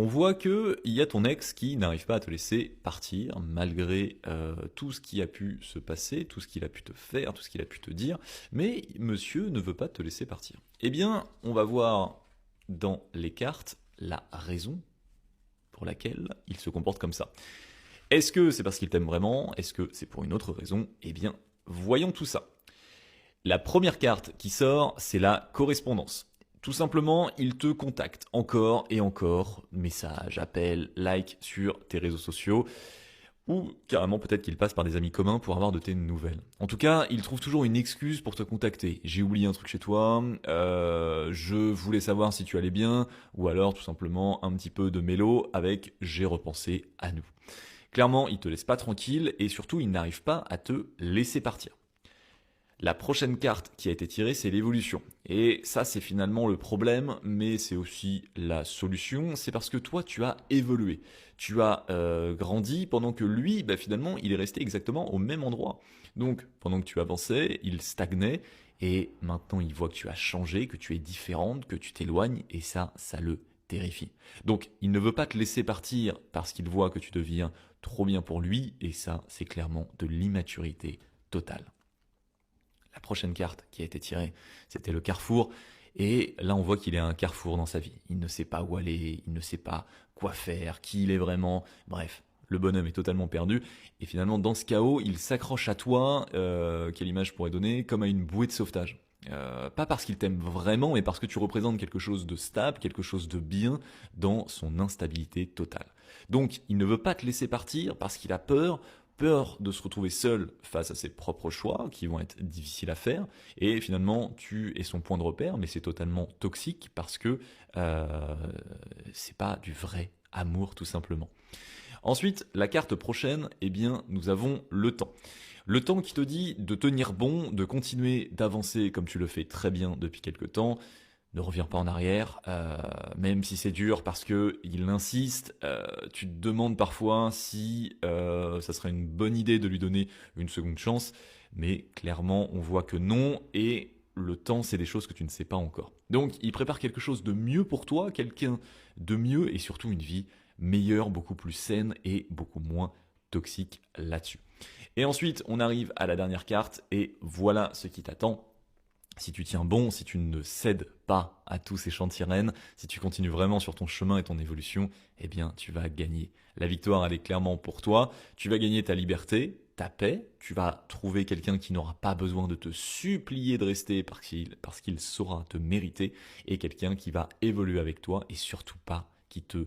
On voit qu'il y a ton ex qui n'arrive pas à te laisser partir malgré tout ce qui a pu se passer, tout ce qu'il a pu te faire, tout ce qu'il a pu te dire, mais monsieur ne veut pas te laisser partir. Eh bien, on va voir dans les cartes la raison pour laquelle il se comporte comme ça. Est-ce que c'est parce qu'il t'aime vraiment? Est-ce que c'est pour une autre raison? Eh bien, voyons tout ça. La première carte qui sort, c'est la correspondance. Tout simplement, il te contacte encore et encore, messages, appels, likes sur tes réseaux sociaux, ou carrément peut-être qu'il passe par des amis communs pour avoir de tes nouvelles. En tout cas, il trouve toujours une excuse pour te contacter. J'ai oublié un truc chez toi, je voulais savoir si tu allais bien, ou alors tout simplement un petit peu de mélo avec j'ai repensé à nous. Clairement, il te laisse pas tranquille et surtout, il n'arrive pas à te laisser partir. La prochaine carte qui a été tirée, c'est l'évolution. Et ça, c'est finalement le problème, mais c'est aussi la solution. C'est parce que toi, tu as évolué. Tu as grandi pendant que lui, finalement, il est resté exactement au même endroit. Donc, pendant que tu avançais, il stagnait. Et maintenant, il voit que tu as changé, que tu es différente, que tu t'éloignes. Et ça le terrifie. Donc, il ne veut pas te laisser partir parce qu'il voit que tu deviens trop bien pour lui. Et ça, c'est clairement de l'immaturité totale. La prochaine carte qui a été tirée, c'était le carrefour. Et là, on voit qu'il est à un carrefour dans sa vie. Il ne sait pas où aller, il ne sait pas quoi faire, qui il est vraiment. Bref, le bonhomme est totalement perdu. Et finalement, dans ce chaos, il s'accroche à toi, quelle image je pourrais donner, comme à une bouée de sauvetage. Pas parce qu'il t'aime vraiment, mais parce que tu représentes quelque chose de stable, quelque chose de bien dans son instabilité totale. Donc, il ne veut pas te laisser partir parce qu'il a peur de se retrouver seul face à ses propres choix qui vont être difficiles à faire, et finalement tu es son point de repère, mais c'est totalement toxique parce que c'est pas du vrai amour tout simplement. Ensuite, la carte prochaine, eh bien, nous avons le temps. Le temps qui te dit de tenir bon, de continuer d'avancer comme tu le fais très bien depuis quelque temps. Ne reviens pas en arrière, même si c'est dur parce que il insiste. Tu te demandes parfois si ça serait une bonne idée de lui donner une seconde chance, mais clairement on voit que non, et le temps c'est des choses que tu ne sais pas encore. Donc il prépare quelque chose de mieux pour toi, quelqu'un de mieux et surtout une vie meilleure, beaucoup plus saine et beaucoup moins toxique là-dessus. Et ensuite on arrive à la dernière carte et voilà ce qui t'attend. Si tu tiens bon, si tu ne cèdes pas à tous ces chants de sirènes, si tu continues vraiment sur ton chemin et ton évolution, eh bien, tu vas gagner. La victoire, elle est clairement pour toi. Tu vas gagner ta liberté, ta paix. Tu vas trouver quelqu'un qui n'aura pas besoin de te supplier de rester parce qu'il saura te mériter, et quelqu'un qui va évoluer avec toi et surtout pas qui te